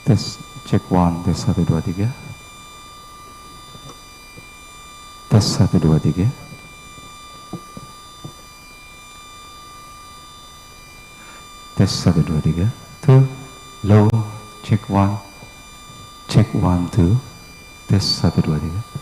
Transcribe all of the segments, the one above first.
Tes cek one, tes 1 2 3. Tes 1 2 3. Tes 1 2 3. Two, low, cek one, 2. Tes 1 2 3.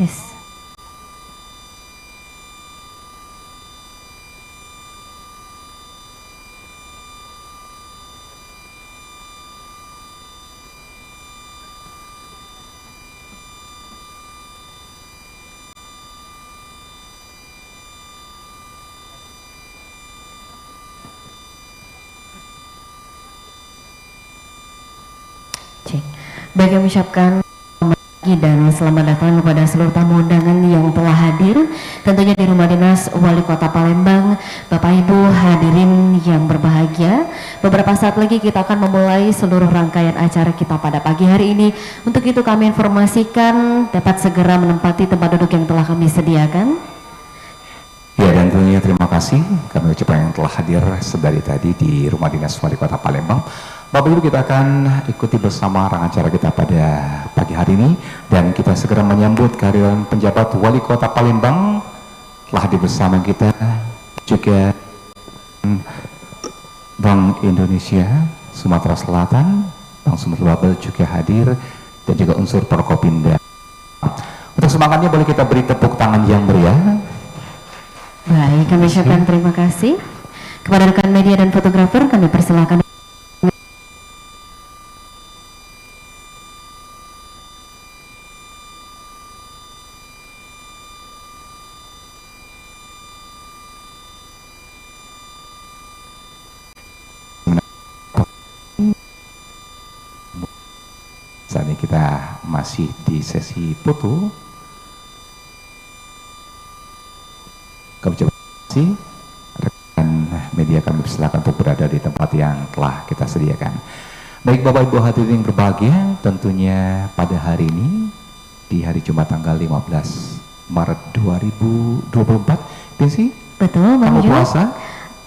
Tes. Cek. Baik, kami ucapkan dan selamat datang kepada seluruh tamu undangan yang telah hadir tentunya di Rumah Dinas Wali Kota Palembang. Bapak Ibu hadirin yang berbahagia, beberapa saat lagi kita akan memulai seluruh rangkaian acara kita pada pagi hari ini. Untuk itu kami informasikan dapat segera menempati tempat duduk yang telah kami sediakan. Ya, dan tentunya terima kasih kami ucapkan yang telah hadir sedari tadi di Rumah Dinas Wali Kota Palembang. Bapak Ibu, kita akan ikuti bersama rangkaian acara kita pada pagi hari ini dan kita segera menyambut kehadiran penjabat Wali Kota Palembang. Telah hadir bersama kita juga Bank Indonesia Sumatera Selatan, Bank Sumatera Babel juga hadir, dan juga unsur Prokopinda. Untuk semangatnya boleh kita beri tepuk tangan yang meriah. Baik, kami ucapkan terima kasih kepada rekan media dan fotografer. Kami persilakan. Saat ini kita masih di sesi foto. Kami coba rekan media kami persilakan untuk berada di tempat yang telah kita sediakan. Baik Bapak Ibu hadirin yang berbahagia, tentunya pada hari ini di hari Jumat tanggal 15 Maret 2024, Pinsi? Betul, Bang Kamu Jo. puasa?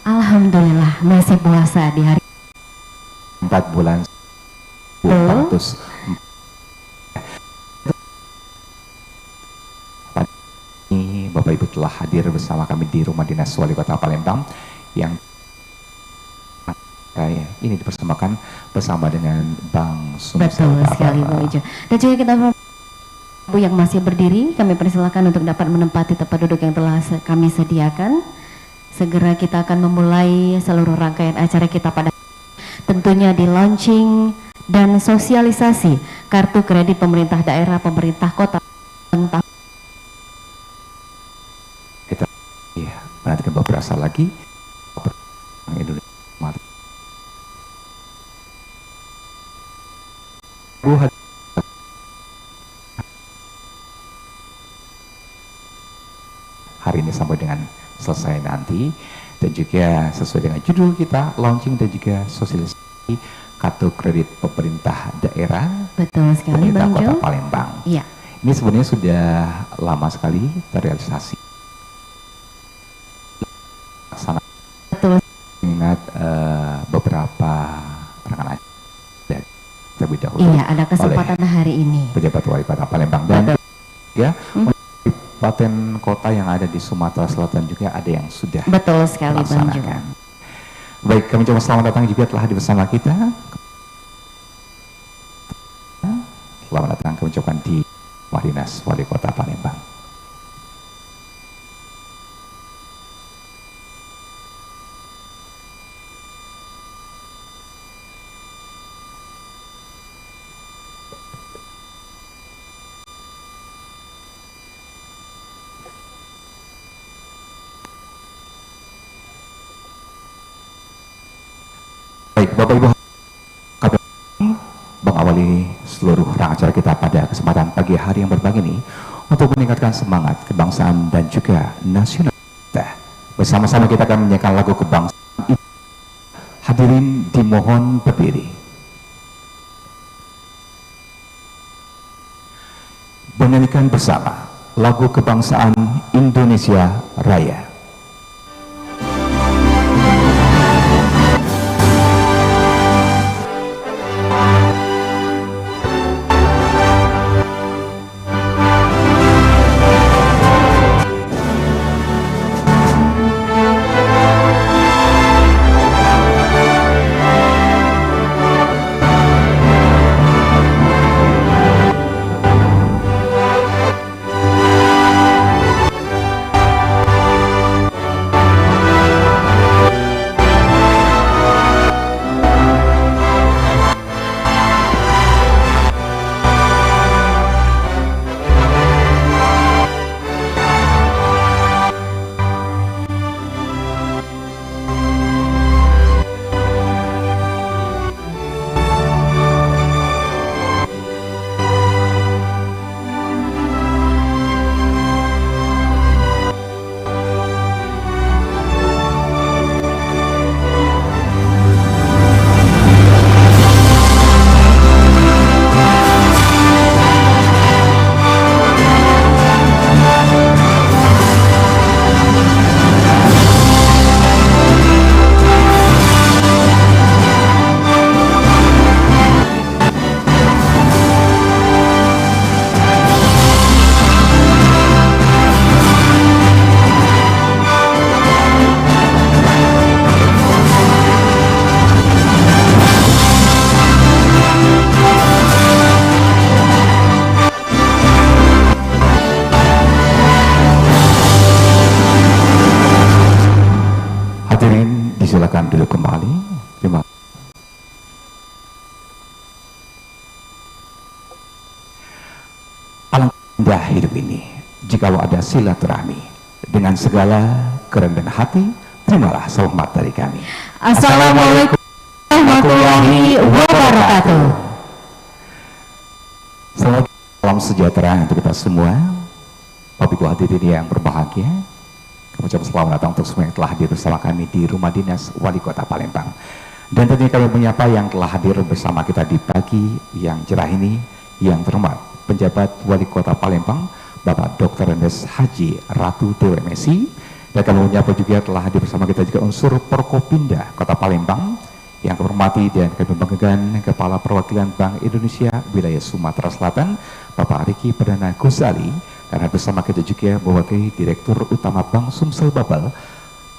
Alhamdulillah masih puasa di hari 4 bulan 400. Ini Bapak Ibu telah hadir bersama kami di Rumah Dinas Wali Kota Palembang yang ini dipersembahkan bersama dengan Bank Sumatera. Betul sekali Bang Ijo. Dan juga kita Ibu yang masih berdiri, kami persilakan untuk dapat menempati tempat duduk yang telah kami sediakan. Segera kita akan memulai seluruh rangkaian acara kita pada tentunya di launching dan sosialisasi kartu kredit pemerintah daerah, pemerintah kota. Kita menantikan beberapa saat lagi Indonesia. Hari ini sampai dengan selesai nanti, dan juga sesuai dengan judul kita launching dan juga sosialisasi kartu kredit pemerintah daerah. Betul sekali pemerintah Bang Kota Jo. Palembang. Iya. Ini sebenarnya sudah lama sekali terrealisasi. Sana Betul. ingat beberapa rekan terlebih dahulu. Iya, ada kesempatan hari ini. Pejabat Wali Kota Palembang dan ya kabupaten kota yang ada di Sumatera Selatan juga ada yang sudah Betul sekali Bang Jo. melaksanakan. Baik, kami coba selamat datang juga telah hadir bersama kita. Selamat datang kami ucapkan di Rumah Dinas Wali Kota Palembang. Baik, Bapak Ibu, kami mengawali seluruh rangkaian acara kita pada kesempatan pagi hari yang berbahagia ini untuk meningkatkan semangat kebangsaan dan juga nasional kita. Bersama-sama kita akan menyanyikan lagu kebangsaan. Hadirin dimohon berdiri. Menyanyikan bersama lagu kebangsaan Indonesia Raya. Hadirin disilakan duduk kembali. Terima kasih. Alangkah indah hidup ini jikalau ada silaturahmi. Dengan segala kerendahan hati, terimalah selamat dari kami. Assalamualaikum warahmatullahi wabarakatuh. Selamat salam sejahtera untuk kita semua. Bapak Ibu hadirin yang berbahagia, kami ucapkan selamat datang untuk semua yang telah hadir bersama kami di Rumah Dinas Wali Kota Palembang. Dan tentunya kami menyapa yang telah hadir bersama kita di pagi yang cerah ini, yang terhormat Penjabat Wali Kota Palembang, Bapak Dr. Andes Haji Ratu TWMSI. Dan kami menyapa juga telah hadir bersama kita juga unsur Porkopinda Kota Palembang, yang kami hormati dan kami banggakan Kepala Perwakilan Bank Indonesia Wilayah Sumatera Selatan, Bapak Riki Perdana Ghazali. Dan bersama kita juga mewakili Direktur Utama Bank Sumsel Babel,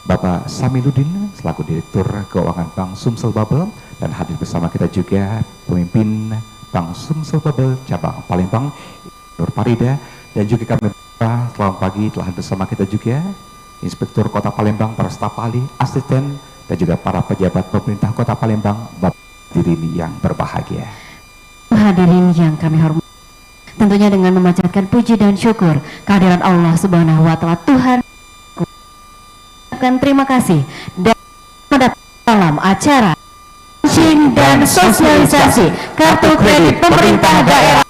Bapak Samiluddin selaku Direktur Keuangan Bank Sumsel Babel. Dan hadir bersama kita juga pemimpin Bank Sumsel Babel Cabang Palembang, Nur Parida. Dan juga kami selamat pagi telah bersama kita juga Inspektur Kota Palembang, para staf ahli, asisten, dan juga para pejabat pemerintah Kota Palembang, Bapak hadirin yang berbahagia. Hadirin yang kami hormati, tentunya dengan memanjatkan puji dan syukur kehadiran Allah Subhanahu wa Ta'ala, Tuhan. Terima kasih dan dalam acara launching dan sosialisasi kartu kredit pemerintah daerah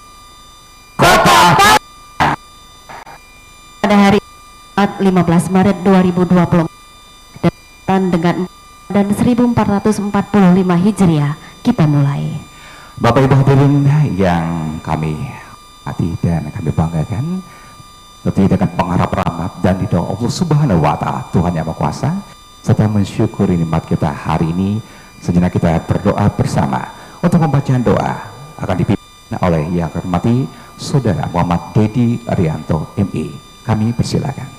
Kota Palembang pada hari 15 Maret 2020 dengan dan 1445 Hijriah. Kita mulai. Bapak Ibu hadirin yang kami hati dan kami banggakan, tentunya dengan pengharap rahmat dan ridho Allah Subhanahu wa Ta'ala, Tuhan yang Maha Kuasa, serta mensyukuri nikmat kita hari ini, sejenak kita berdoa bersama. Untuk pembacaan doa akan dipimpin oleh yang kami hormati Saudara Muhammad Dedi Arianto MI. Kami persilakan.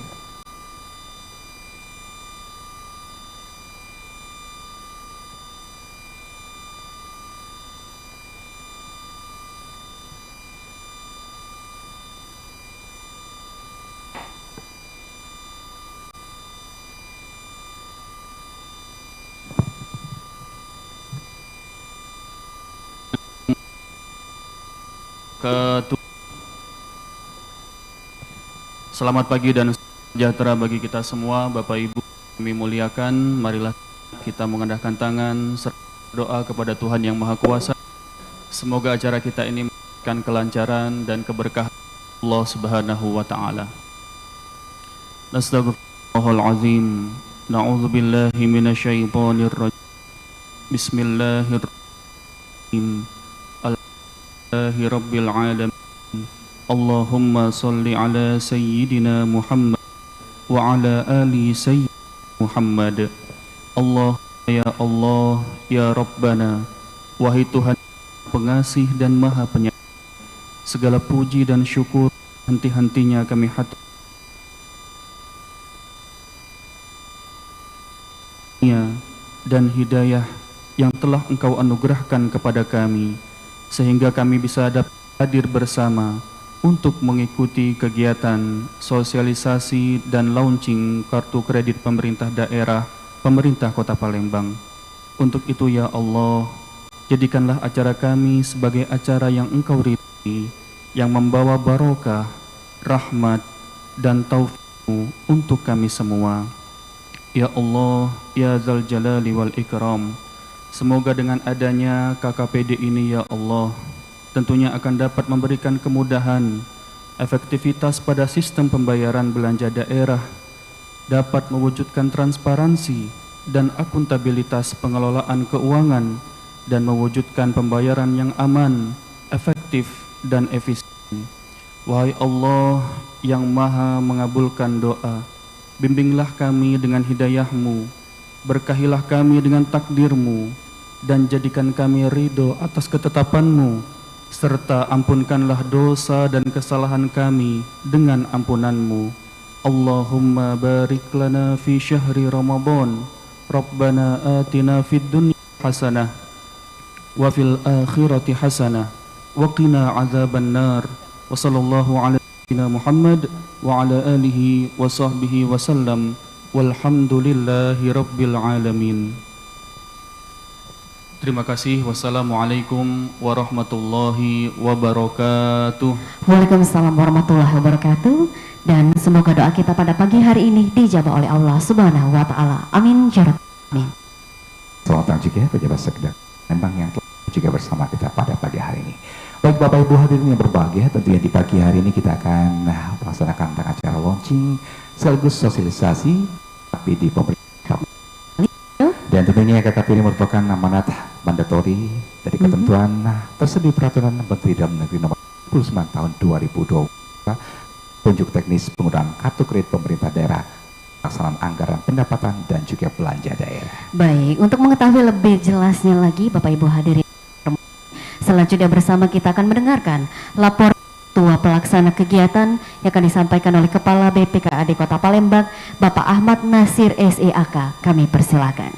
Selamat pagi dan sejahtera bagi kita semua. Bapak Ibu kami muliakan, marilah kita mengandahkan tangan serta doa kepada Tuhan yang Maha Kuasa. Semoga acara kita ini memberikan kelancaran dan keberkahan Allah Subhanahu wa Ta'ala. Nastaghfirullahalazim. Na'udzubillahi minasyaitonir rajim. Bismillahirrahmanirrahim. Alhamdulillahi rabbil alamin. Allahumma salli ala Sayyidina Muhammad wa ala ali Sayyidina Muhammad. Allah ya Rabbana, wahai Tuhan pengasih dan maha penyayang, segala puji dan syukur henti-hentinya kami haturnya dan hidayah yang telah Engkau anugerahkan kepada kami, sehingga kami bisa dapat hadir bersama untuk mengikuti kegiatan sosialisasi dan launching kartu kredit pemerintah daerah pemerintah Kota Palembang. Untuk itu ya Allah, jadikanlah acara kami sebagai acara yang Engkau ridhai, yang membawa barokah, rahmat, dan taufik-Mu untuk kami semua. Ya Allah, ya Dzal Jalali wal Ikram, semoga dengan adanya KKPD ini ya Allah, tentunya akan dapat memberikan kemudahan, efektivitas pada sistem pembayaran belanja daerah, dapat mewujudkan transparansi dan akuntabilitas pengelolaan keuangan, dan mewujudkan pembayaran yang aman, efektif, dan efisien. Wahai Allah yang maha mengabulkan doa, bimbinglah kami dengan hidayah-Mu, berkahilah kami dengan takdir-Mu, dan jadikan kami ridho atas ketetapan-Mu, serta ampunkanlah dosa dan kesalahan kami dengan ampunan-Mu. Allahumma barik lana fi syahri Ramadan. Rabbana atina fid dunya hasanah wa fil akhirati hasanah wa qina adzaban nar. Wa sallallahu ala sayyidina Muhammad wa ala alihi wa sahbihi wa sallam. Walhamdulillahi Rabbil Alamin. Terima kasih. Wassalamualaikum warahmatullahi wabarakatuh. Waalaikumsalam warahmatullahi wabarakatuh. Dan semoga doa kita pada pagi hari ini dijawab oleh Allah Subhanahu wa taala. Amin ya rabbal alamin. Selamat datang juga pejabat Sekda Palembang yang telah juga bersama kita pada pagi hari ini. Baik Bapak Ibu hadirin yang berbahagia, tentunya di pagi hari ini kita akan melaksanakan acara launching sekaligus sosialisasi APD pemerintah. Dan tentunya KKP ini merupakan amanat mandatori dari ketentuan tersedia peraturan Menteri Dalam Negeri nomor 29 tahun 2020 tunjuk teknis penggunaan kartu kredit pemerintah daerah, pelaksanaan anggaran pendapatan dan juga belanja daerah. Baik, untuk mengetahui lebih jelasnya lagi Bapak Ibu hadirin, selanjutnya bersama kita akan mendengarkan laporan Ketua Pelaksana Kegiatan yang akan disampaikan oleh Kepala BPKAD Kota Palembang, Bapak Ahmad Nasir SEAK. Kami persilakan.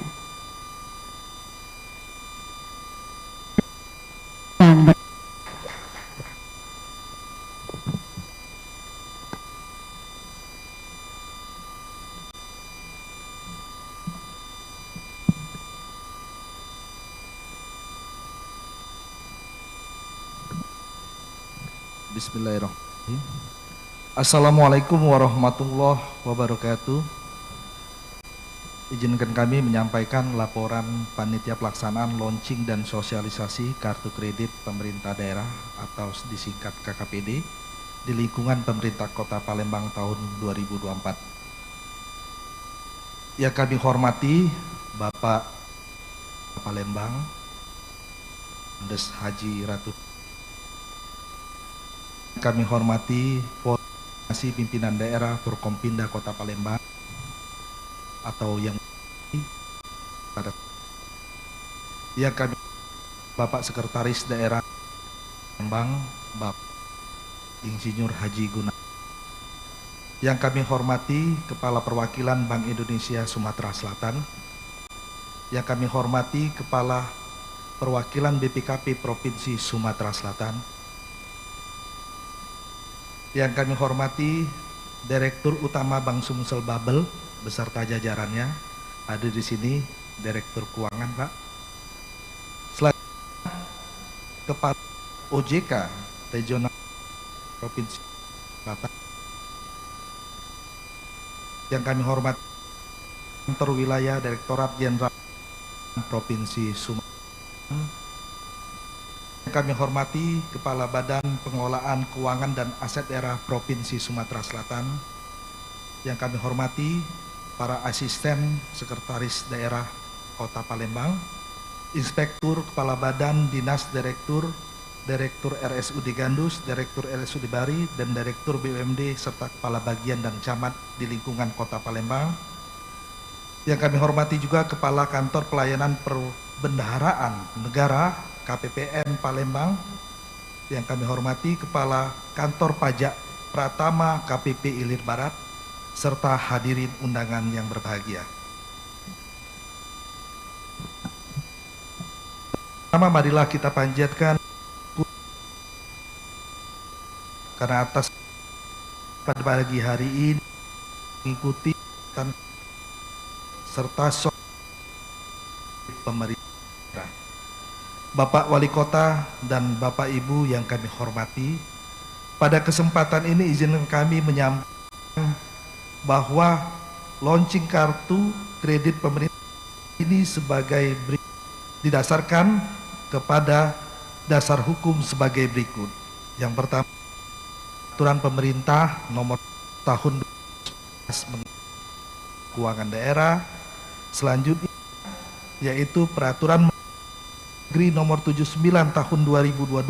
Bismillahirrahmanirrahim. Assalamualaikum warahmatullahi wabarakatuh. Izinkan kami menyampaikan laporan panitia pelaksanaan launching dan sosialisasi kartu kredit pemerintah daerah atau disingkat KKPD di lingkungan pemerintah Kota Palembang tahun 2024. Yang kami hormati Bapak Palembang, Andes Haji Ratu. Kami hormati Koordinasi Pimpinan Daerah Forkompinda Kota Palembang atau yang pada yang kami Bapak Sekretaris Daerah Palembang, Bapak Insinyur Haji Guna. Yang kami hormati Kepala Perwakilan Bank Indonesia Sumatera Selatan. Yang kami hormati Kepala Perwakilan BPKP Provinsi Sumatera Selatan. Yang kami hormati Direktur Utama Bank Sumsel Babel beserta jajarannya, ada di sini Direktur Keuangan Pak. Selanjutnya Kepala OJK Regional Provinsi Selatan. Yang kami hormati Kantor Wilayah Direktorat Jenderal Provinsi Sumatera. Yang kami hormati Kepala Badan Pengelolaan Keuangan dan Aset Daerah Provinsi Sumatera Selatan. Yang kami hormati para asisten sekretaris daerah Kota Palembang, Inspektur Kepala Badan Dinas Direktur, Direktur RSUD Gandus, Direktur RSUD Bari, dan Direktur BUMD serta Kepala Bagian dan Camat di lingkungan Kota Palembang. Yang kami hormati juga Kepala Kantor Pelayanan Perbendaharaan Negara KPPN Palembang. Yang kami hormati Kepala Kantor Pajak Pratama KPP Ilir Barat serta hadirin undangan yang berbahagia. Pertama, marilah kita panjatkan karena atas pada pagi hari ini mengikuti dan serta pemerintah, Bapak Wali Kota dan Bapak Ibu yang kami hormati. Pada kesempatan ini izinkan kami menyampaikan bahwa launching kartu kredit pemerintah ini sebagai didasarkan kepada dasar hukum sebagai berikut. Yang pertama, Peraturan Pemerintah Nomor Tahun 2019 Keuangan Daerah. Selanjutnya yaitu Peraturan Negeri Nomor 79 Tahun 2022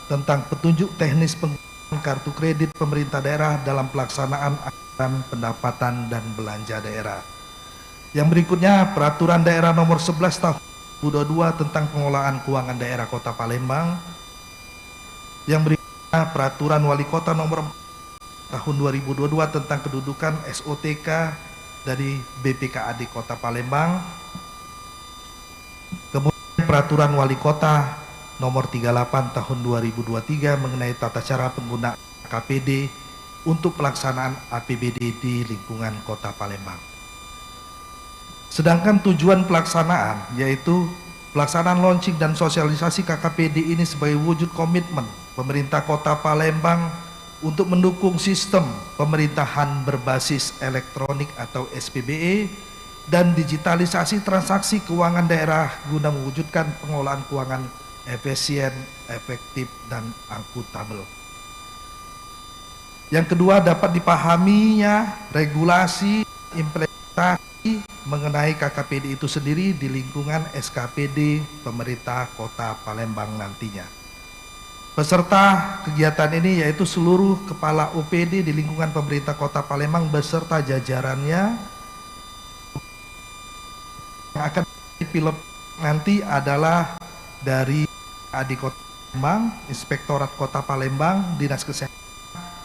tentang petunjuk teknis penggunaan kartu kredit pemerintah daerah dalam pelaksanaan anggaran pendapatan dan belanja daerah. Yang berikutnya Peraturan Daerah Nomor 11 Tahun 2022 tentang pengelolaan keuangan daerah Kota Palembang. Yang berikutnya Peraturan Wali Kota Nomor 4 Tahun 2022 tentang kedudukan SOTK dari BPKAD Kota Palembang. Kemudian Peraturan Wali Kota Nomor 38 Tahun 2023 mengenai tata cara penggunaan KPD untuk pelaksanaan APBD di lingkungan Kota Palembang. Sedangkan tujuan pelaksanaan yaitu pelaksanaan launching dan sosialisasi KKPD ini sebagai wujud komitmen pemerintah Kota Palembang untuk mendukung sistem pemerintahan berbasis elektronik atau SPBE dan digitalisasi transaksi keuangan daerah guna mewujudkan pengelolaan keuangan efisien, efektif, dan akuntabel. Yang kedua, dapat dipahaminya regulasi implementasi mengenai KKPD itu sendiri di lingkungan SKPD pemerintah Kota Palembang nantinya. Peserta kegiatan ini yaitu seluruh kepala OPD di lingkungan pemerintah Kota Palembang beserta jajarannya. Yang akan pilot nanti adalah dari AD Kota Palembang, Inspektorat Kota Palembang, Dinas Kesehatan,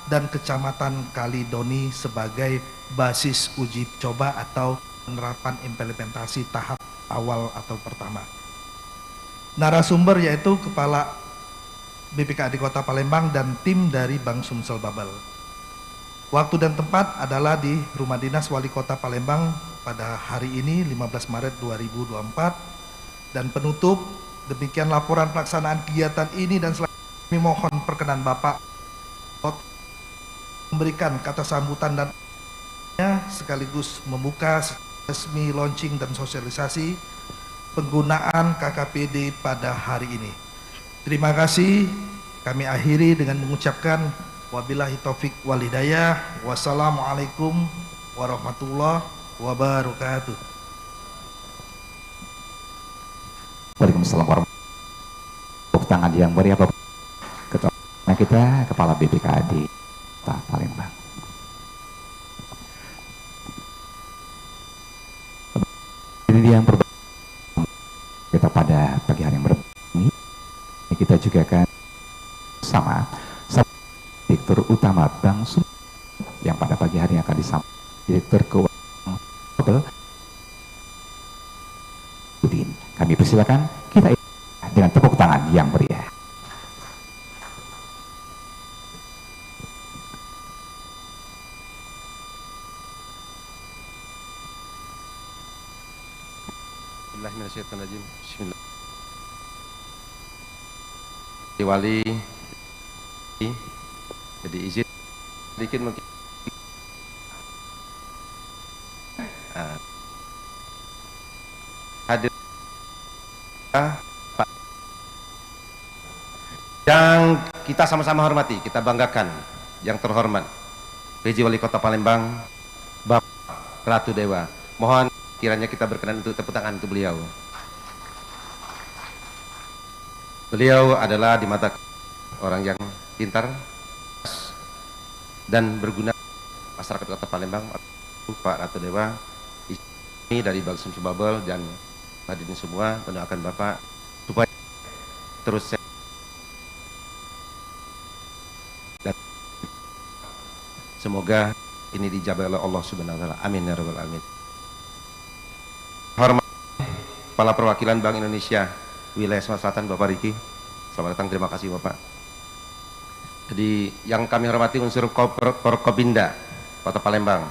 dan Kecamatan Kalidoni sebagai basis uji coba atau penerapan implementasi tahap awal atau pertama. Narasumber yaitu Kepala BPKAD Kota Palembang dan tim dari Bank Sumsel Babel. Waktu dan tempat adalah di Rumah Dinas Wali Kota Palembang pada hari ini 15 Maret 2024. Dan penutup, demikian laporan pelaksanaan kegiatan ini dan selanjutnya kami mohon perkenan Bapak memberikan kata sambutan dan sekaligus membuka resmi launching dan sosialisasi penggunaan KKPD pada hari ini. Terima kasih. Kami akhiri dengan mengucapkan wabillahi taufik wal hidayah. Wassalamualaikum warahmatullahi wabarakatuh. Waalaikumsalam warahmatullahi wabarakatuh. Tepuk tangan yang meriah Bapak Ketua kita, Kepala BPKAD Kota Palembang. Ini dia yang berbeda kita pada pagi hari yang berbeda ini. Kita juga akan sama Direktur Utama Bank Sumsel yang pada pagi hari akan disampaikan Direktur Keuangan Babel Udin. Kami persilakan kita dengan tepuk tangan yang meriah. Bismillahirrahmanirrahim. Bismillah. Wali, jadi izin sedikit mungkin. Hadir Pak, yang kita sama-sama hormati, kita banggakan, yang terhormat PJ Wali Kota Palembang Bapak Ratu Dewa. Mohon kiranya kita berkenan untuk tepuk tangan untuk beliau. Beliau adalah di mata orang yang pintar dan berguna masyarakat Kota Palembang. Pak Ratu Dewa, ini dari Bank Sumsel Babel dan hadirin semua, mendoakan Bapak supaya terus sehat dan semoga ini dijabah oleh Allah Subhanahu wa taala. Amin ya rabbal alamin. Hormat Kepala Perwakilan Bank Indonesia Wilayah Sumatera Selatan Bapak Riki, selamat datang, terima kasih Bapak. Jadi yang kami hormati unsur Forkopimda Kota Palembang,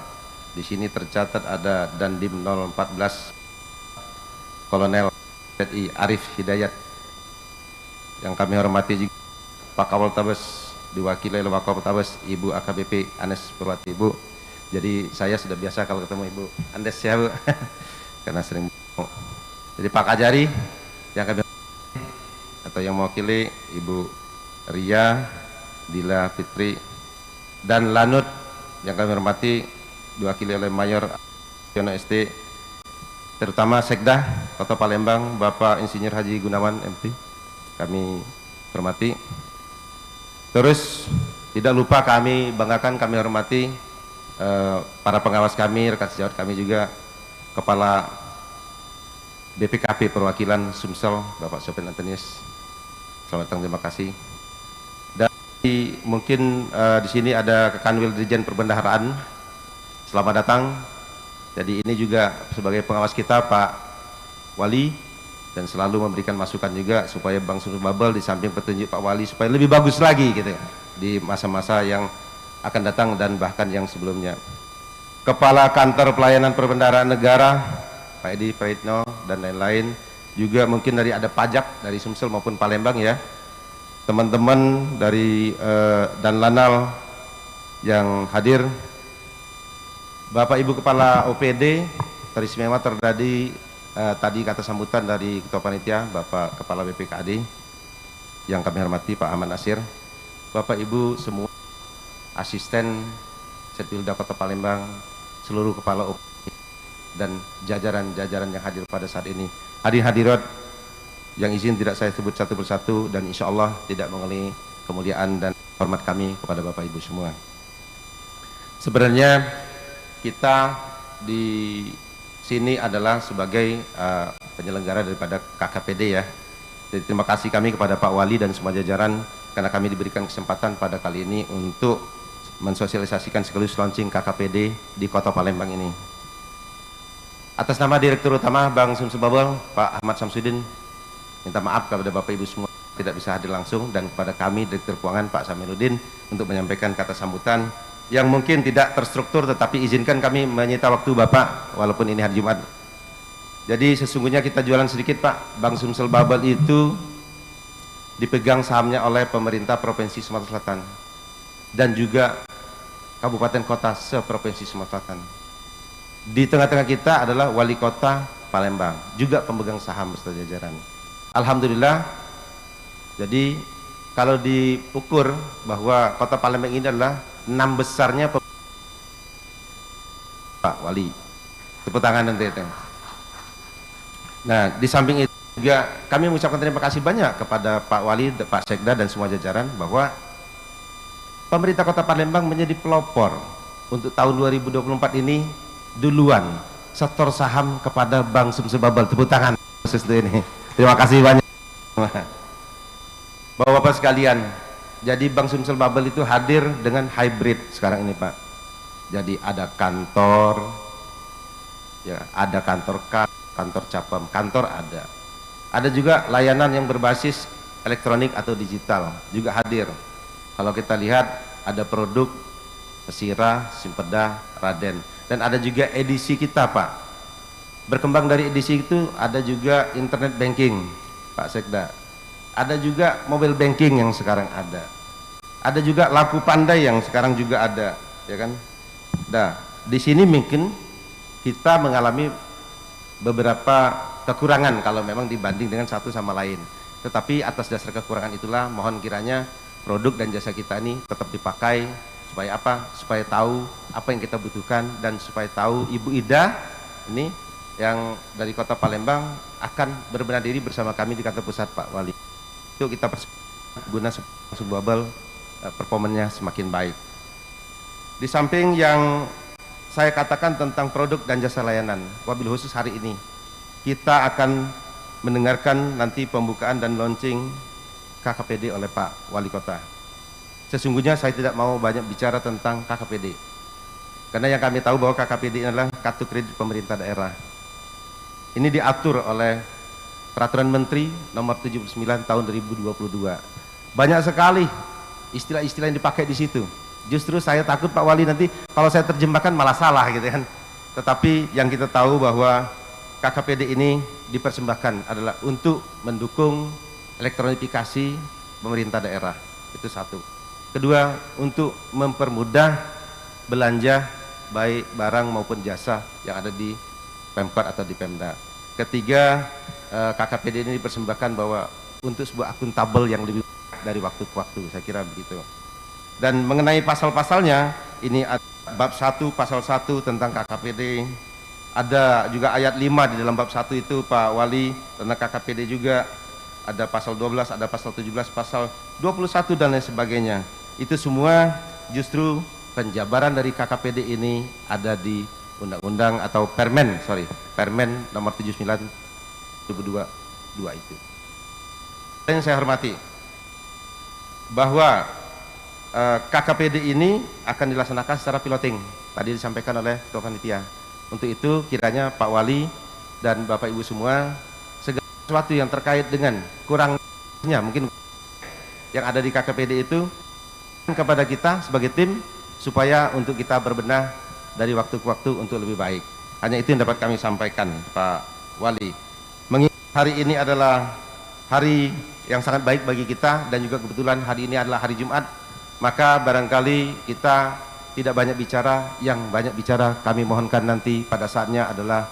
di sini tercatat ada Dandim 014 Kolonel TNI Arif Hidayat. Yang kami hormati juga Pak Kapoltabes diwakili oleh Wakapoltabes Ibu AKBP Anes Purwati. Ibu, jadi saya sudah biasa kalau ketemu Ibu Andes ya Bu karena sering. Jadi Pak Kajari yang kami atau yang mewakili Ibu Ria, Dila Fitri, dan Lanut yang kami hormati diwakili oleh Mayor Yono ST, terutama Sekda Kota Palembang Bapak Insinyur Haji Gunawan MP, kami hormati. Terus tidak lupa kami banggakan, kami hormati para pengawas kami, rekan sejawat kami juga, Kepala BPKP Perwakilan Sumsel Bapak Sofian Antonius, selamat datang, terima kasih. Dan mungkin di sini ada Kanwil Dirjen Perbendaharaan, selamat datang. Jadi ini juga sebagai pengawas kita Pak Wali, dan selalu memberikan masukan juga supaya Bank Sumsel Babel di samping petunjuk Pak Wali supaya lebih bagus lagi gitu di masa-masa yang akan datang dan bahkan yang sebelumnya. Kepala Kantor Pelayanan Perbendaharaan Negara Pak Edi Praitno dan lain-lain, juga mungkin dari ada pajak dari Sumsel maupun Palembang ya, teman-teman dari dan Lanal yang hadir, Bapak Ibu Kepala OPD, teristimewa terjadi tadi kata sambutan dari Ketua Panitia, Bapak Kepala BPKAD yang kami hormati Pak Ahmad Nasir, Bapak Ibu semua asisten Setpilda Kota Palembang, seluruh kepala OPD dan jajaran-jajaran yang hadir pada saat ini. Hadirat yang izin tidak saya sebut satu persatu dan insya Allah tidak mengulangi kemuliaan dan hormat kami kepada Bapak Ibu semua. Sebenarnya kita di sini adalah sebagai penyelenggara daripada KKPD ya. Jadi terima kasih kami kepada Pak Wali dan semua jajaran karena kami diberikan kesempatan pada kali ini untuk mensosialisasikan sekaligus launching KKPD di Kota Palembang ini. Atas nama Direktur Utama Bank Sumsel Bubble, Pak Ahmad Samsudin, minta maaf kepada Bapak Ibu semua tidak bisa hadir langsung, dan kepada kami Direktur Keuangan Pak Samiruddin untuk menyampaikan kata sambutan yang mungkin tidak terstruktur, tetapi izinkan kami menyita waktu Bapak walaupun ini hari Jumat. Jadi sesungguhnya kita jualan sedikit Pak, Bank Sumsel Bubble itu dipegang sahamnya oleh pemerintah Provinsi Sumatera Selatan dan juga kabupaten kota se-Provinsi Sumatera Selatan. Di tengah-tengah kita adalah Wali Kota Palembang, juga pemegang saham beserta jajaran. Alhamdulillah, jadi kalau diukur bahwa Kota Palembang ini adalah 6 besarnya Pak Wali, tepuk tangan nanti itu. Nah, di samping itu juga kami mengucapkan terima kasih banyak kepada Pak Wali, Pak Sekda dan semua jajaran bahwa pemerintah Kota Palembang menjadi pelopor untuk tahun 2024 ini duluan setor saham kepada Bank Sumsel Bubble. Tepuk tangan khusus ini. Terima kasih banyak. Bapak-bapak sekalian, jadi Bank Sumsel Bubble itu hadir dengan hybrid sekarang ini Pak. Jadi ada kantor, ya ada kantor kantor cabang, kantor ada. Ada juga layanan yang berbasis elektronik atau digital juga hadir. Kalau kita lihat ada produk Pesira, Simpeda, Raden, dan ada juga edisi kita Pak. Berkembang dari edisi itu ada juga internet banking Pak Sekda. Ada juga mobile banking yang sekarang ada. Ada juga lampu pandai yang sekarang juga ada, ya kan? Nah, di sini mungkin kita mengalami beberapa kekurangan kalau memang dibanding dengan satu sama lain. Tetapi atas dasar kekurangan itulah mohon kiranya produk dan jasa kita ini tetap dipakai supaya apa? Supaya tahu apa yang kita butuhkan dan supaya tahu Ibu Ida ini yang dari Kota Palembang akan berbenah diri bersama kami di kantor pusat Pak Wali. Itu kita guna sebuah bubble performanya semakin baik. Di samping yang saya katakan tentang produk dan jasa layanan, wabil khusus hari ini kita akan mendengarkan nanti pembukaan dan launching KKPD oleh Pak Wali Kota. Sesungguhnya saya tidak mau banyak bicara tentang KKPD, karena yang kami tahu bahwa KKPD adalah kartu kredit pemerintah daerah. Ini diatur oleh Peraturan Menteri Nomor 79 Tahun 2022. Banyak sekali istilah-istilah yang dipakai di situ. Justru saya takut Pak Wali nanti kalau saya terjemahkan malah salah gitu kan. Tetapi yang kita tahu bahwa KKPD ini dipersembahkan adalah untuk mendukung elektronifikasi pemerintah daerah. Itu satu. Kedua, untuk mempermudah belanja baik barang maupun jasa yang ada di Pemkot atau di Pemda. Ketiga, KKPD ini dipersembahkan bahwa untuk sebuah akuntabel yang lebih dari waktu ke waktu, saya kira begitu. Dan mengenai pasal-pasalnya, ini ada bab 1 pasal 1 tentang KKPD, ada juga ayat 5 di dalam bab 1 itu Pak Wali, tentang KKPD juga ada pasal 12, ada pasal 17, pasal 21 dan lain sebagainya. Itu semua justru penjabaran dari KKPD ini ada di undang-undang atau Permen nomor 79 2022 itu. Yang saya hormati bahwa KKPD ini akan dilaksanakan secara piloting. Tadi disampaikan oleh Ketua Panitia. Untuk itu kiranya Pak Wali dan Bapak Ibu semua segala sesuatu yang terkait dengan kurangnya mungkin yang ada di KKPD itu kepada kita sebagai tim supaya untuk kita berbenah dari waktu ke waktu untuk lebih baik. Hanya itu yang dapat kami sampaikan, Pak Wali. Mengingat hari ini adalah hari yang sangat baik bagi kita dan juga kebetulan hari ini adalah hari Jumat, maka barangkali kita tidak banyak bicara, yang banyak bicara kami mohonkan nanti pada saatnya adalah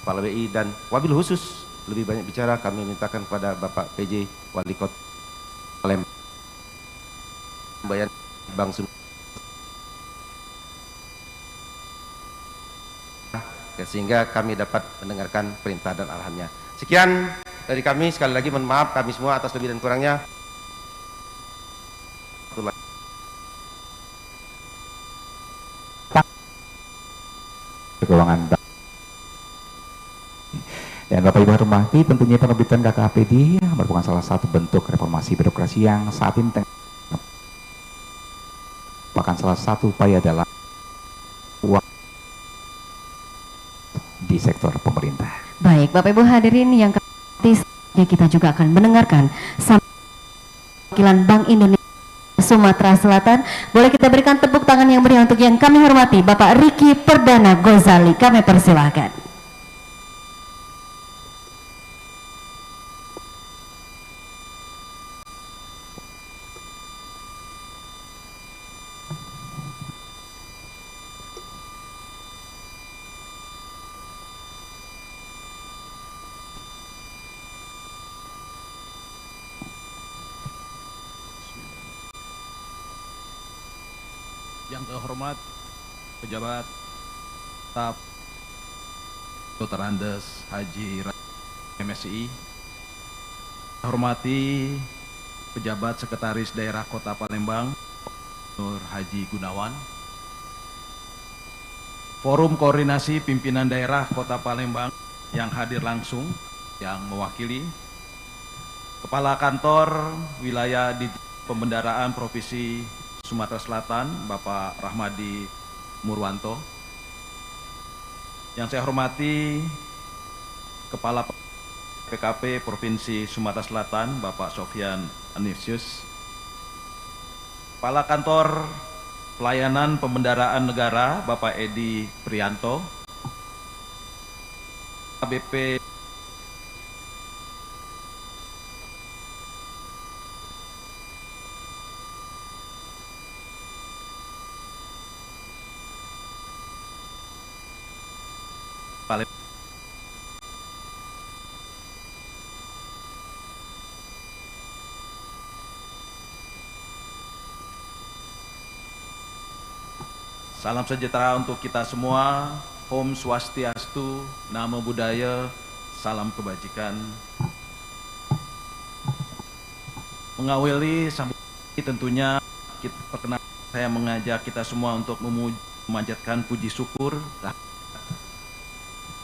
Kepala BI dan wabil khusus lebih banyak bicara kami mintakan kepada Bapak PJ Wali Kota Palembang Bang Sun, sehingga kami dapat mendengarkan perintah dan arahannya. Sekian dari kami, sekali lagi mohon maaf kami semua atas lebih dan kurangnya. Golongan dan Bapak Ibu hormati, tentunya penerbitan KKPD merupakan salah satu bentuk reformasi birokrasi yang saat ini merupakan salah satu upaya dalam uang di sektor pemerintah. Baik, Bapak Ibu hadirin yang kita juga akan mendengarkan wakilan Bank Indonesia Sumatera Selatan. Boleh kita berikan tepuk tangan yang meriah untuk yang kami hormati Bapak Ricky Perdana Gozali. Kami persilahkan. Yang terhormat pejabat staf Dr. Andes Haji MSI, hormati pejabat sekretaris daerah Kota Palembang Nur Haji Gunawan, forum koordinasi pimpinan daerah Kota Palembang yang hadir langsung yang mewakili, Kepala Kantor Wilayah di Pembendaraan Provinsi Sumatera Selatan, Bapak Rahmadi Murwanto. Yang saya hormati Kepala PKP Provinsi Sumatera Selatan, Bapak Sofyan Anisius. Kepala Kantor Pelayanan Pembendaraan Negara, Bapak Edi Prianto. ABP Salam sejahtera untuk kita semua. Om Swastiastu, Namo Buddhaya, salam kebajikan. Mengawali sambutan tentunya kita perkenalkan, saya mengajak kita semua untuk memanjatkan puji syukur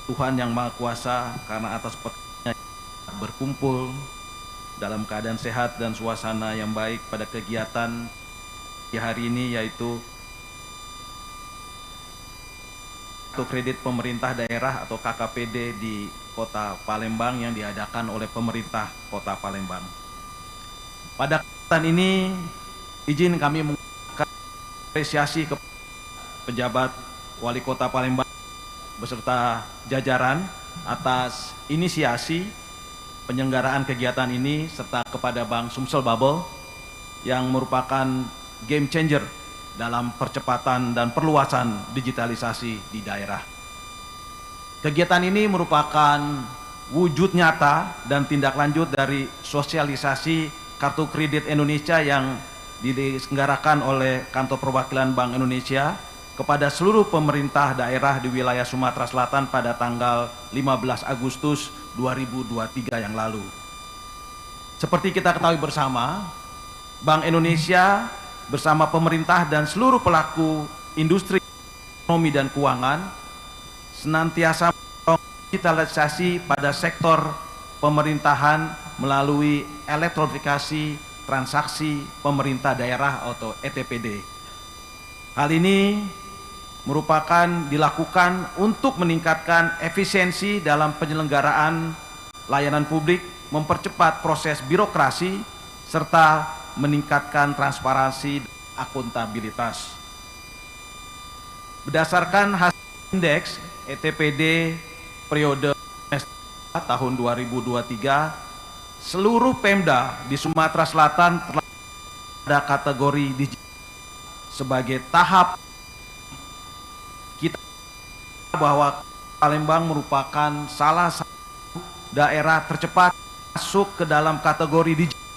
Tuhan Yang Maha Kuasa karena atas perkenan berkumpul dalam keadaan sehat dan suasana yang baik pada kegiatan di hari ini, yaitu kredit pemerintah daerah atau KKPD di Kota Palembang yang diadakan oleh pemerintah Kota Palembang. Pada kesempatan ini, izin kami mengucapkan apresiasi ke pejabat Wali Kota Palembang beserta jajaran atas inisiasi penyelenggaraan kegiatan ini, serta kepada Bank Sumsel Bubble yang merupakan game changer dalam percepatan dan perluasan digitalisasi di daerah. Kegiatan ini merupakan wujud nyata dan tindak lanjut dari sosialisasi Kartu Kredit Indonesia yang diselenggarakan oleh Kantor Perwakilan Bank Indonesia kepada seluruh pemerintah daerah di wilayah Sumatera Selatan pada tanggal 15 Agustus 2023 yang lalu. Seperti kita ketahui bersama, Bank Indonesia bersama pemerintah dan seluruh pelaku industri ekonomi dan keuangan senantiasa mendorong digitalisasi pada sektor pemerintahan melalui elektronifikasi transaksi pemerintah daerah atau ETPD. Hal ini merupakan dilakukan untuk meningkatkan efisiensi dalam penyelenggaraan layanan publik, mempercepat proses birokrasi, serta meningkatkan transparansi dan akuntabilitas. Berdasarkan hasil indeks ETPD periode tahun 2023, seluruh Pemda di Sumatera Selatan telah ada kategori digital sebagai tahap kita bahwa Palembang merupakan salah satu daerah tercepat masuk ke dalam kategori digital,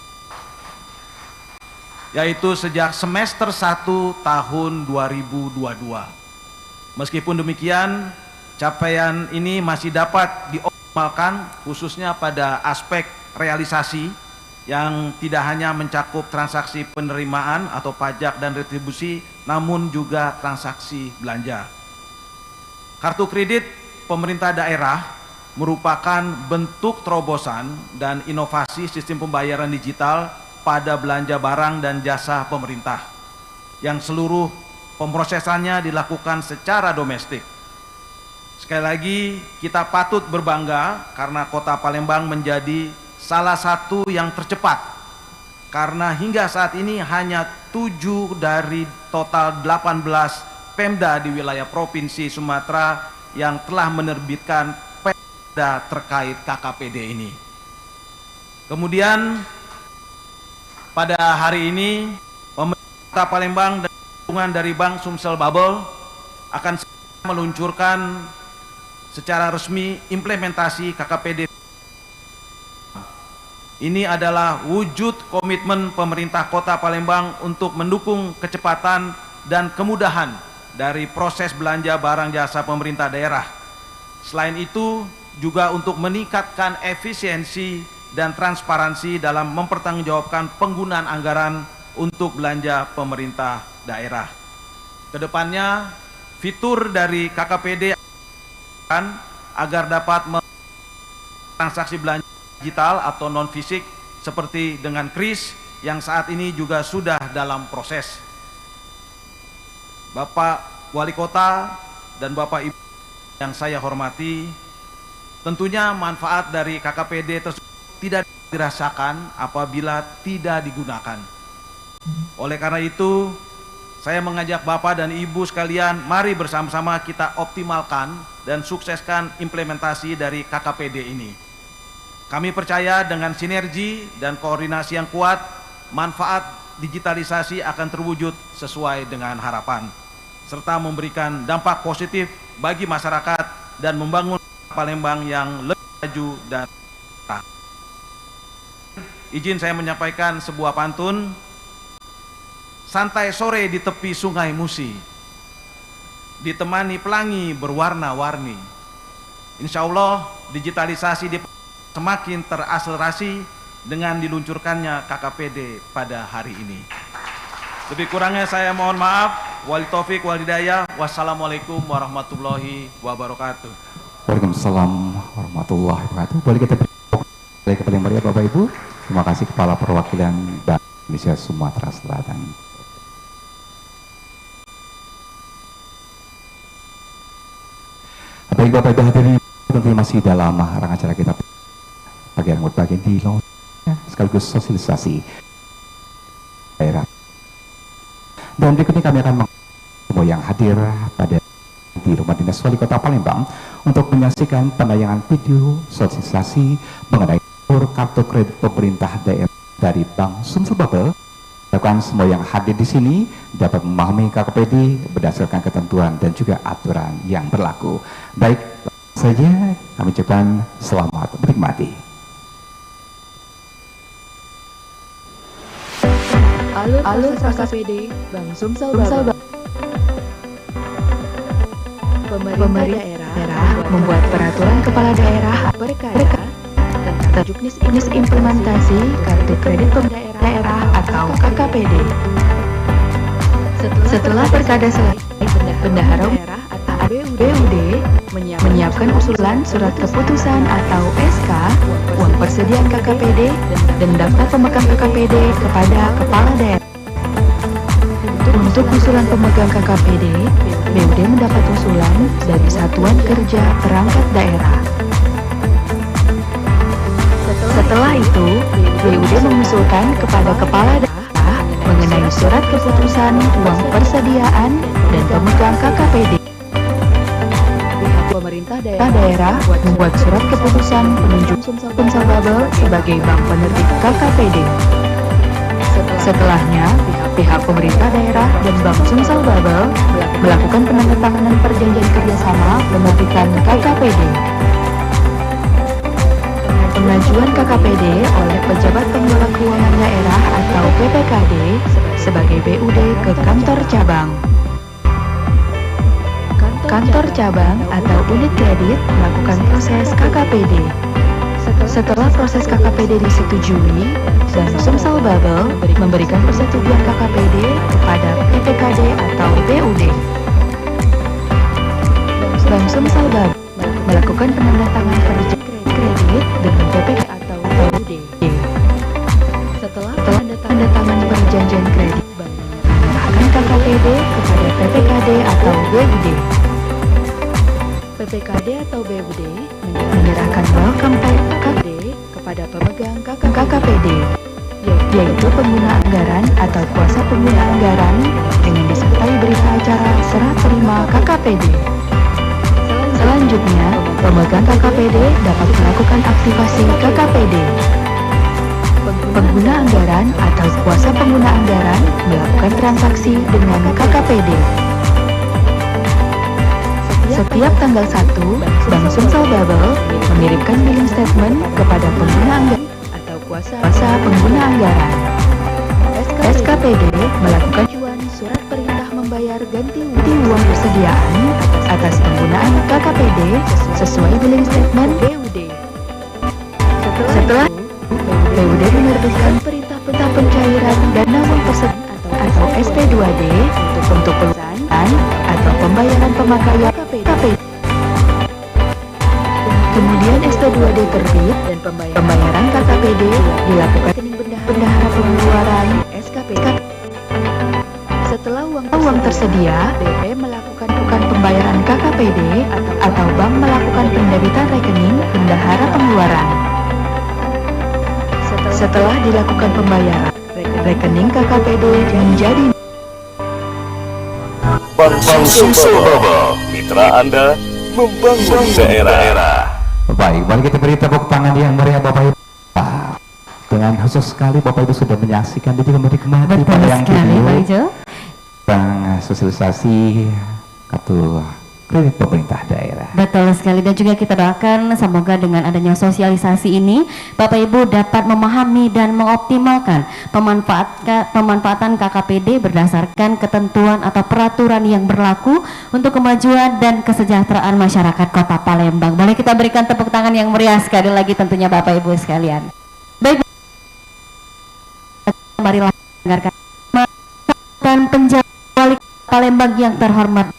yaitu sejak semester 1 tahun 2022. Meskipun demikian, capaian ini masih dapat dioptimalkan khususnya pada aspek realisasi yang tidak hanya mencakup transaksi penerimaan atau pajak dan retribusi, namun juga transaksi belanja. Kartu kredit pemerintah daerah merupakan bentuk terobosan dan inovasi sistem pembayaran digital pada belanja barang dan jasa pemerintah yang seluruh pemrosesannya dilakukan secara domestik. Sekali lagi, kita patut berbangga karena Kota Palembang menjadi salah satu yang tercepat, karena hingga saat ini hanya 7 dari total 18 Pemda di wilayah Provinsi Sumatera yang telah menerbitkan perda terkait KKPD ini. Kemudian pada hari ini pemerintah Palembang dan dukungan dari Bank Sumsel Bubble akan meluncurkan secara resmi implementasi KKPD. Ini adalah wujud komitmen pemerintah Kota Palembang untuk mendukung kecepatan dan kemudahan dari proses belanja barang jasa pemerintah daerah. Selain itu, juga untuk meningkatkan efisiensi dan transparansi dalam mempertanggungjawabkan penggunaan anggaran untuk belanja pemerintah daerah. Kedepannya, fitur dari KKPD agar dapat transaksi belanja digital atau non fisik seperti dengan KRIS yang saat ini juga sudah dalam proses. Bapak Wali Kota dan Bapak Ibu yang saya hormati, tentunya manfaat dari KKPD tersebut tidak dirasakan apabila tidak digunakan. Oleh karena itu, saya mengajak Bapak dan Ibu sekalian, mari bersama-sama kita optimalkan dan sukseskan implementasi dari KKPD ini. Kami percaya dengan sinergi dan koordinasi yang kuat, manfaat digitalisasi akan terwujud sesuai dengan harapan, serta memberikan dampak positif bagi masyarakat dan membangun Palembang yang lebih maju dan cerah. Izin saya menyampaikan sebuah pantun. Santai sore di tepi sungai Musi, ditemani pelangi berwarna-warni. Insya Allah digitalisasi semakin terakselerasi dengan diluncurkannya KKPD pada hari ini. Lebih kurangnya saya mohon maaf. Wal taufik wal hidayah. Wassalamualaikum warahmatullahi wabarakatuh. Waalaikumsalam warahmatullahi wabarakatuh. Boleh kita beri kepada yang mulia Bapak Ibu. Terima kasih Kepala Perwakilan Bank Indonesia Sumatera Selatan. Baik Bapak Ibu hadirin, tentunya masih dalam rangkaian acara kita bagian berbagian di sekaligus sosialisasi daerah. Dan berikutnya kami akan semua yang hadir pada di Rumah Dinas Wali Kota Palembang untuk menyaksikan penayangan video sosialisasi mengenai kartu kredit pemerintah daerah dari Bank Sumsel Bubble. Harapkan semua yang hadir di sini dapat memahami KKPD berdasarkan ketentuan dan juga aturan yang berlaku. Baik, saja kami ucapkan selamat menikmati. Alur KKPD Bank Sumsel Bubble. Pemerintah daerah membuat peraturan kepala daerah perkara tentang juknis implementasi kartu kredit daerah atau KKPD. Setelah perkada selesai, bendahara daerah atau BUD menyiapkan usulan surat keputusan atau SK, uang persediaan KKPD, dan daftar pemegang KKPD kepada kepala daerah. Untuk usulan pemegang KKPD, BUD mendapat usulan dari Satuan Kerja Perangkat Daerah. Setelah itu, BUD mengusulkan kepada kepala daerah mengenai surat keputusan uang persediaan dan pemegang KKPD. pemerintah daerah membuat surat keputusan penunjuk Sumsel Babel sebagai bank penerbit KKPD. Setelahnya, pihak pemerintah daerah dan Bank Sumsel Babel melakukan penandatanganan perjanjian kerjasama penerbitan KKPD. Pengajuan KKPD oleh pejabat pengelola keuangan daerah atau PPKD sebagai BUD ke kantor cabang. Kantor cabang atau unit kredit melakukan proses KKPD. Setelah proses KKPD disetujui, Bank Sumsel Babel memberikan persetujuan KKPD kepada PPKD atau BUD. Bank Sumsel Babel melakukan penandatanganan perjanjian kredit dengan PPKD atau BUD. Setelah penandatanganan perjanjian kredit, bank menyerahkan KKPD kepada PPKD atau BUD. PPKD atau BUD menyerahkan welcome pack KKPD kepada pemegang KKPD, yaitu pengguna anggaran atau kuasa pengguna anggaran dengan disertai berita acara serah terima KKPD. Selanjutnya, pemegang KKPD dapat melakukan aktivasi KKPD. Pengguna anggaran atau kuasa pengguna anggaran melakukan transaksi dengan KKPD. Setiap tanggal 1, Bank Sumsel Babel mengirimkan billing statement kepada pengguna anggaran atau kuasa pengguna anggaran. SKPD melakukan surat perintah membayar ganti uang persediaan atas penggunaan KKPD sesuai billing statement BUD. Setelah BUD menerbitkan perintah pencairan dana uang persediaan atau SP2D untuk perusahaan atau pembayaran pemakaian KKPD. Kemudian SP2D terbit dan pembayaran KKPD dilakukan rekening bendahara pengeluaran SKPD. Setelah uang tersedia, BP melakukan pembayaran KKPD atau bank melakukan pendebitan rekening bendahara pengeluaran. Setelah dilakukan pembayaran, rekening KKPD menjadi Bank Sumsel Babel, mitra Anda membangun daerah. Baik, mari kita beri tepuk tangan yang meriah Bapak Ibu. Dengan khusus sekali Bapak Ibu sudah menyaksikan dan juga menikmati pada yang video tentang sosialisasi kartu kredit pemerintah daerah. Betul sekali, dan juga kita doakan semoga dengan adanya sosialisasi ini Bapak Ibu dapat memahami dan mengoptimalkan pemanfaatan KKPD berdasarkan ketentuan atau peraturan yang berlaku untuk kemajuan dan kesejahteraan masyarakat Kota Palembang. Boleh kita berikan tepuk tangan yang meriah sekali lagi tentunya Bapak Ibu sekalian. Baik, marilah dengarkan penjabat Wali Kota Palembang yang terhormat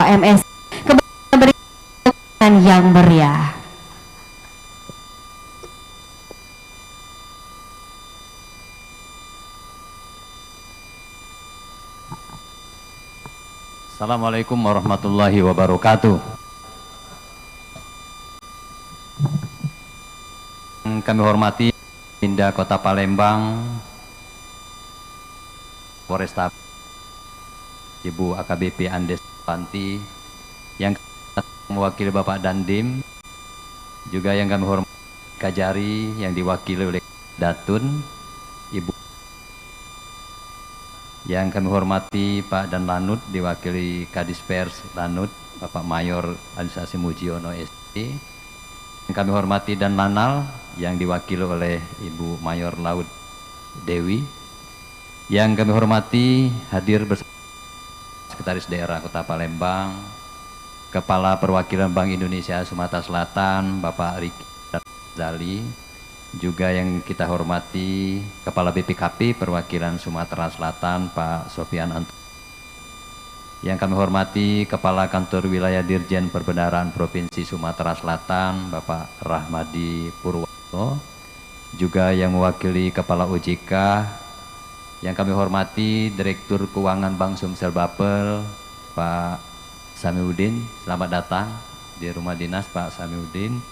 MS kembali berikan yang meriah. Assalamualaikum warahmatullahi wabarakatuh. Kami hormati Pindah Kota Palembang, Polresta, Ibu AKBP Andes Panti, yang mewakili Bapak Dandim, juga yang kami hormati Kajari yang diwakili oleh Datun, Ibu, yang kami hormati Pak Dan Lanut diwakili Kadis Pers Lanut, Bapak Mayor Alisasi Mujiono ST, yang kami hormati Dan Lanal yang diwakili oleh Ibu Mayor Laut Dewi, yang kami hormati hadir bersama Sekretaris Daerah Kota Palembang, Kepala Perwakilan Bank Indonesia Sumatera Selatan, Bapak Riki Zali, juga yang kita hormati Kepala BPKP Perwakilan Sumatera Selatan, Pak Sofian Anto, yang kami hormati Kepala Kantor Wilayah Dirjen Perbendaharaan Provinsi Sumatera Selatan, Bapak Rahmadi Purwanto, juga yang mewakili Kepala OJK, yang kami hormati Direktur Keuangan Bank Sumsel Babel, Pak Samiuddin, selamat datang di rumah dinas Pak Samiuddin.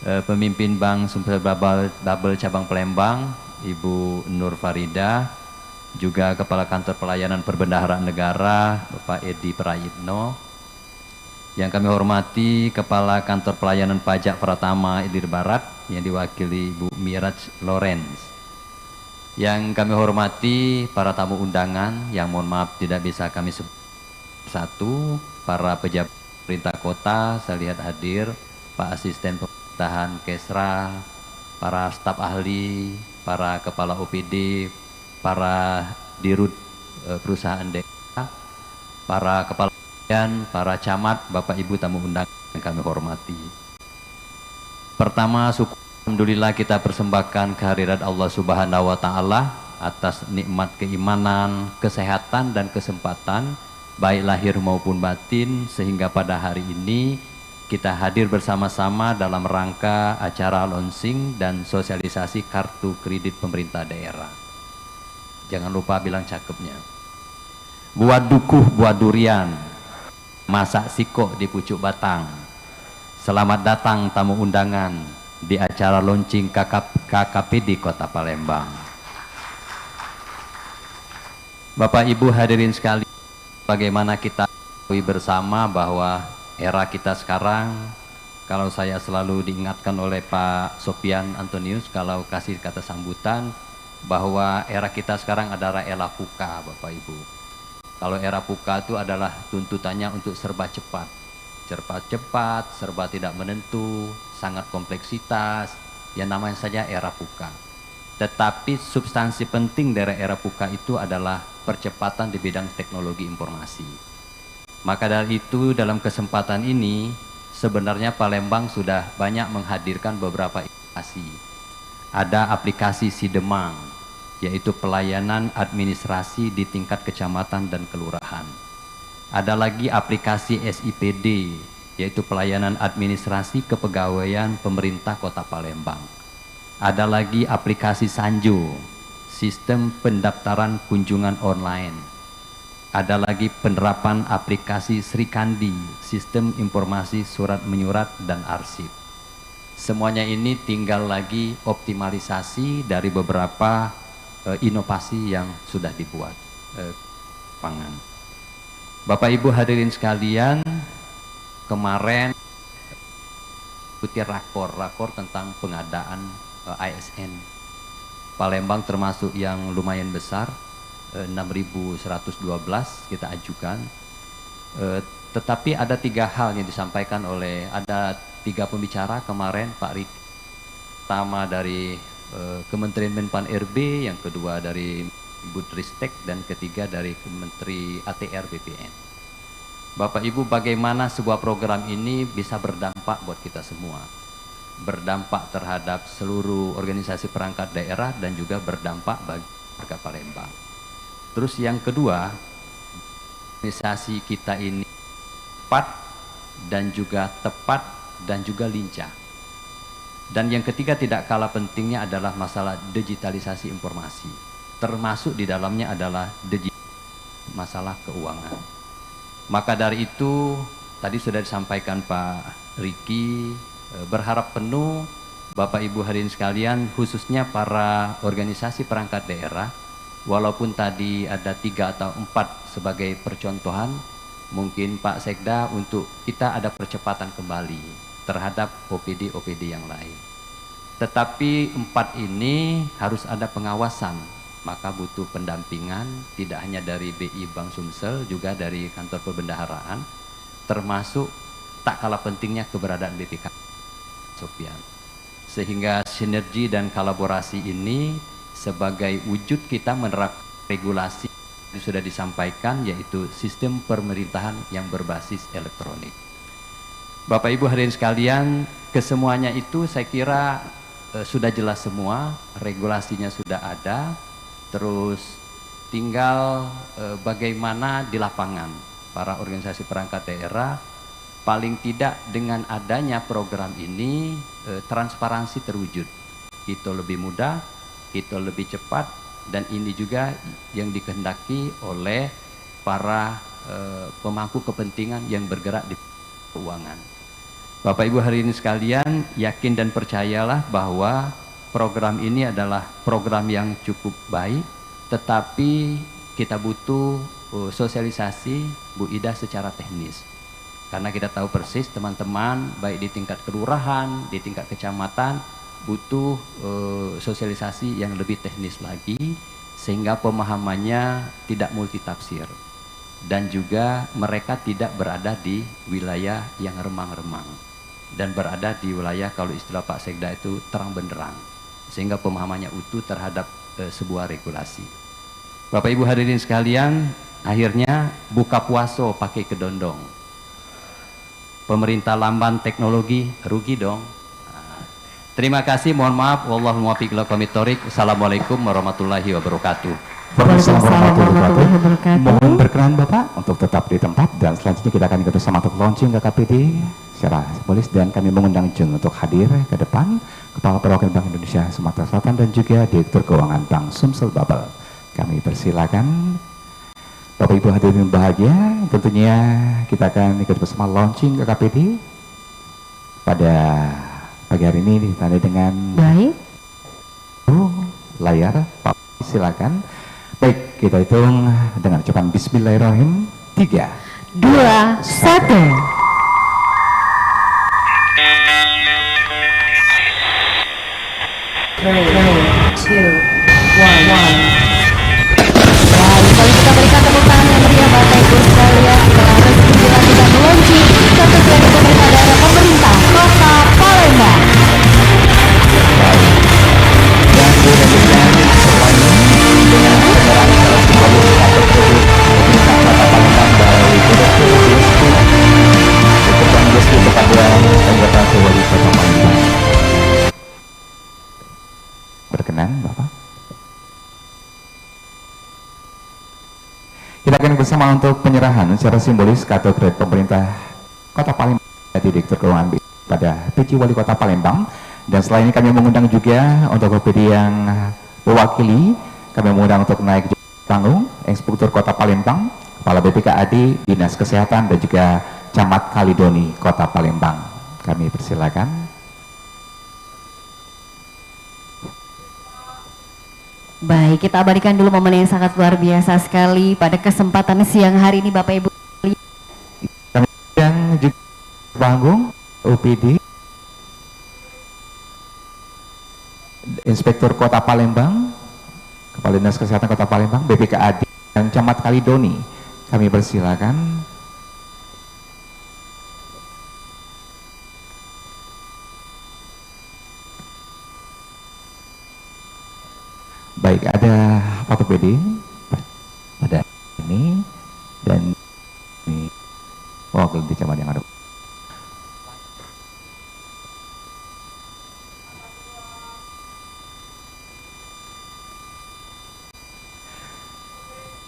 Pemimpin Bank Sumsel Babel Cabang Palembang, Ibu Nur Farida, juga Kepala Kantor Pelayanan Perbendaharaan Negara, Bapak Edi Prayitno, Yang kami hormati Kepala Kantor Pelayanan Pajak Pratama Ilir Barat yang diwakili Bu Miraj Lawrence. Yang kami hormati para tamu undangan yang mohon maaf tidak bisa kami sebut satu, para pejabat pemerintah kota, saya lihat hadir, Pak Asisten Pemerintahan Kesra, para staf ahli, para kepala OPD, para dirut perusahaan daerah, para kepala dan para camat, Bapak Ibu tamu undangan yang kami hormati. Pertama, syukur alhamdulillah kita persembahkan kehadirat Allah Subhanahu wa taala atas nikmat keimanan, kesehatan dan kesempatan baik lahir maupun batin sehingga pada hari ini kita hadir bersama-sama dalam rangka acara launching dan sosialisasi kartu kredit pemerintah daerah. Jangan lupa bilang cakepnya. Buat dukuh, buat durian, masak siko di pucuk batang. Selamat datang tamu undangan di acara launching KKPD Kota Palembang. Bapak Ibu hadirin sekalian, bagaimana kita ketahui bersama bahwa era kita sekarang, kalau saya selalu diingatkan oleh Pak Sofian Antonius kalau kasih kata sambutan, bahwa era kita sekarang adalah era VUCA, Bapak Ibu. Kalau era VUCA itu adalah tuntutannya untuk serba cepat, serba tidak menentu, sangat kompleksitas, yang namanya saja era VUCA. Tetapi substansi penting dari era VUCA itu adalah percepatan di bidang teknologi informasi. Maka dari itu dalam kesempatan ini sebenarnya Palembang sudah banyak menghadirkan beberapa inovasi. Ada aplikasi Sidemang, yaitu pelayanan administrasi di tingkat kecamatan dan kelurahan. Ada lagi aplikasi SIPD, yaitu pelayanan administrasi kepegawaian pemerintah Kota Palembang. Ada lagi aplikasi Sanjo, sistem pendaftaran kunjungan online. Ada lagi penerapan aplikasi Srikandi, sistem informasi surat menyurat dan arsip. Semuanya ini tinggal lagi optimalisasi dari beberapa inovasi yang sudah dibuat pangan. Bapak Ibu hadirin sekalian, kemarin ikuti rakor tentang pengadaan ASN Palembang termasuk yang lumayan besar, 6.112 kita ajukan. Tetapi ada 3 hal yang disampaikan oleh, ada 3 pembicara kemarin, Pak Riki. Pertama dari Kementerian Menpan RB, yang kedua dari Budristek, dan ketiga dari Kementeri ATR BPN. Bapak Ibu, bagaimana sebuah program ini bisa berdampak buat kita semua, berdampak terhadap seluruh organisasi perangkat daerah dan juga berdampak bagi warga Palembang. Terus yang kedua, organisasi kita ini cepat dan juga tepat dan juga lincah. Dan yang ketiga tidak kalah pentingnya adalah masalah digitalisasi informasi. Termasuk di dalamnya adalah masalah keuangan. Maka dari itu tadi sudah disampaikan Pak Riki, berharap penuh Bapak Ibu hadirin sekalian, khususnya para organisasi perangkat daerah, walaupun tadi ada 3 atau 4 sebagai percontohan, mungkin Pak Sekda untuk kita ada percepatan kembali terhadap OPD-OPD yang lain. Tetapi 4 ini harus ada pengawasan, maka butuh pendampingan tidak hanya dari BI Bank Sumsel, juga dari kantor perbendaharaan, termasuk tak kalah pentingnya keberadaan BPK Sofian. Sehingga sinergi dan kolaborasi ini sebagai wujud kita menerapkan regulasi yang sudah disampaikan, yaitu sistem pemerintahan yang berbasis elektronik. Bapak Ibu hadirin sekalian, kesemuanya itu saya kira sudah jelas semua, regulasinya sudah ada, terus tinggal bagaimana di lapangan para organisasi perangkat daerah, paling tidak dengan adanya program ini transparansi terwujud. Itu lebih mudah, itu lebih cepat, dan ini juga yang dikehendaki oleh para pemangku kepentingan yang bergerak di keuangan. Bapak Ibu hadirin sekalian, yakin dan percayalah bahwa program ini adalah program yang cukup baik, tetapi kita butuh sosialisasi Bu Ida secara teknis. Karena kita tahu persis teman-teman baik di tingkat kelurahan, di tingkat kecamatan butuh sosialisasi yang lebih teknis lagi sehingga pemahamannya tidak multitafsir dan juga mereka tidak berada di wilayah yang remang-remang dan berada di wilayah kalau istilah Pak Sekda itu terang benderang sehingga pemahamannya utuh terhadap sebuah regulasi. Bapak Ibu hadirin sekalian, akhirnya buka puasa pakai kedondong. Pemerintah lamban teknologi, rugi dong. Terima kasih, mohon maaf. Wallahul muwaffiq ila aqwamit thoriq. Assalamualaikum warahmatullahi wabarakatuh. Waalaikumsalam warahmatullahi wabarakatuh. Mohon berkenan Bapak untuk tetap di tempat dan selanjutnya kita akan ikut bersama untuk launching KKPD secara simbolis dan kami mengundang Jun untuk hadir ke depan, Kepala Perwakilan Bank Indonesia Sumatera Selatan dan juga Direktur Keuangan Bank Sumsel Babel. Kami persilakan Bapak Ibu hadirin bahagia, tentunya kita akan ikut bersama launching KKPD pada pagi hari ini ditandai dengan Baik. Layar, Pak silakan. Baik, kita hitung dengan ucapan Bismillahirrahmanirrahim. 3, 2, 1. Three, two, one. Kali kita berikan tepuk tangan yang meriah Bapak Ibu sekalian. Telah resmi dilakukan launching kartu kredit pemerintah daerah pemerintah Kota Palembang. Berkenan Bapak. Kita akan bersama untuk penyerahan secara simbolis kartu kredit pemerintah Kota Palembang dari Direktur Keuangan pada PJ Wali Kota Palembang. Dan setelah ini kami mengundang juga untuk OPD yang mewakili, kami mengundang untuk naik panggung Inspektur Kota Palembang, Kepala BPKAD, Dinas Kesehatan dan juga Camat Kalidoni Kota Palembang. Kami persilakan. Baik, kita abadikan dulu momen yang sangat luar biasa sekali pada kesempatan siang hari ini Bapak Ibu. Kami yang juga panggung OPD Inspektur Kota Palembang, Kepala Dinas Kesehatan Kota Palembang, BPKAD dan Camat Kalidoni. Kami persilakan. Baik, ada Pak PD pada ini dan ini wakil di camat yang ada.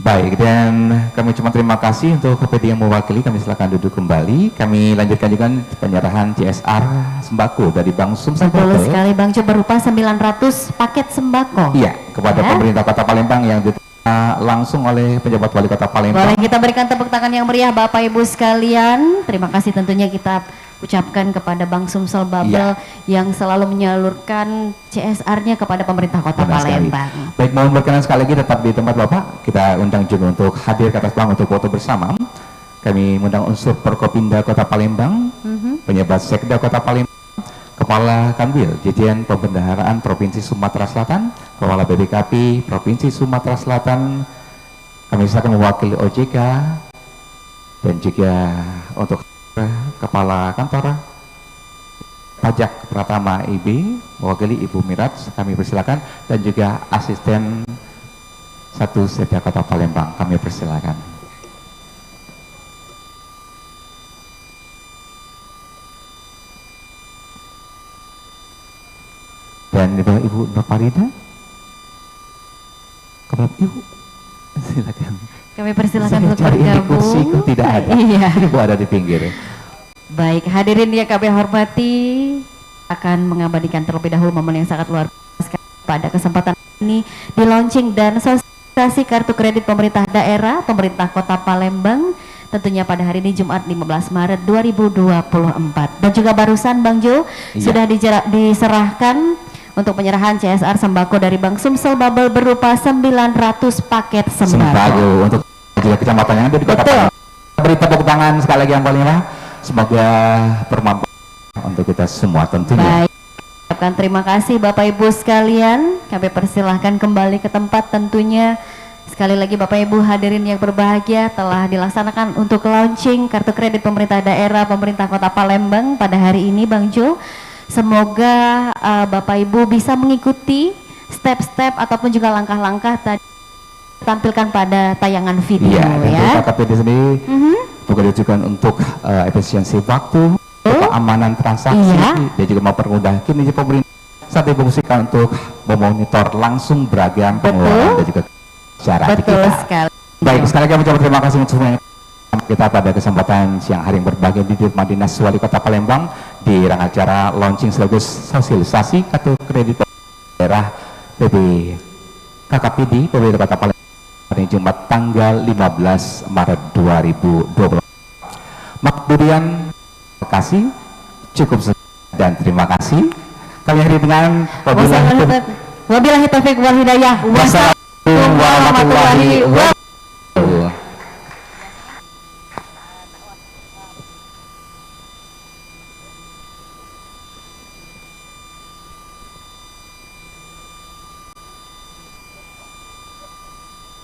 Baik, dan kami cuma terima kasih untuk KPD yang mewakili. Kami silakan duduk kembali. Kami lanjutkan juga penyerahan CSR sembako dari Bank Sumsel Babel. Betul sekali Bang, coba berupa 900 paket sembako. Iya, kepada pemerintah Kota Palembang yang diterima langsung oleh pejabat Wali Kota Palembang. Boleh kita berikan tepuk tangan yang meriah Bapak Ibu sekalian. Terima kasih tentunya kita ucapkan kepada Bank Sumsel Babel yang selalu menyalurkan CSR-nya kepada pemerintah Kota Palembang. Baik, mohon berkenan sekali lagi tetap di tempat Bapak. Kita undang juga untuk hadir ke atas panggung untuk foto bersama. Kami mengundang unsur Perkopinda Kota Palembang, penjabat Sekda Kota Palembang, Kepala Kanwil Dirjen Pembendaharaan Provinsi Sumatera Selatan, Kepala BPKP Provinsi Sumatera Selatan. Kami silakan mewakili OJK dan juga untuk Kepala Kantor Pajak Pratama IB mewakili Ibu Mirat, kami persilakan, dan juga Asisten 1 Sekda Kota Palembang, kami persilakan. Dan Ibu Nur Farida, Kepala Ibu, silakan. Kami persilakan Saya untuk cari ini kursi bergabung. kok tidak ada. Iya. Ibu ada di pinggir. Baik, hadirin yang kami hormati, akan mengabadikan terlebih dahulu momen yang sangat luar biasa pada kesempatan ini di launching dan sosialisasi kartu kredit pemerintah daerah pemerintah Kota Palembang, tentunya pada hari ini Jumat 15 Maret 2024. Dan juga barusan Bang Jo sudah diserahkan untuk penyerahan CSR sembako dari Bank Sumsel Babel berupa 900 paket sembako. Untuk juga kecamatan yang ada di Kota Palembang. Beri tepuk tangan sekali lagi yang paling meriah. Semoga bermanfaat untuk kita semua tentunya. Baik, ucapkan terima kasih Bapak Ibu sekalian. Kami persilahkan kembali ke tempat tentunya. Sekali lagi Bapak Ibu hadirin yang berbahagia, telah dilaksanakan untuk launching kartu kredit pemerintah daerah pemerintah Kota Palembang pada hari ini Bang Jo. Semoga Bapak Ibu bisa mengikuti step-step ataupun juga langkah-langkah tadi tampilkan pada tayangan video ya. KKPD sendiri juga ditujukan untuk efisiensi waktu, keamanan transaksi, dan juga mempermudah kinerja pemerintah saat difungsikan untuk memonitor langsung beragam pengeluaran dan juga cara kita. Sekali. Baik, sekali lagi kami ucapkan terima kasih untuk semuanya kita pada kesempatan siang hari yang berbahagia di Rumah Dinas Wali Kota Palembang di rangkaian acara launching sekaligus sosialisasi kartu kredit daerah KKPD pemerintah Kota Palembang hari Jumat tanggal 15 Maret 2020. Kemudian terima kasih, cukup dan terima kasih. Kami akhiri dengan wabillahi taufiq wal hidayah. Wassalamualaikum warahmatullahi wabarakatuh.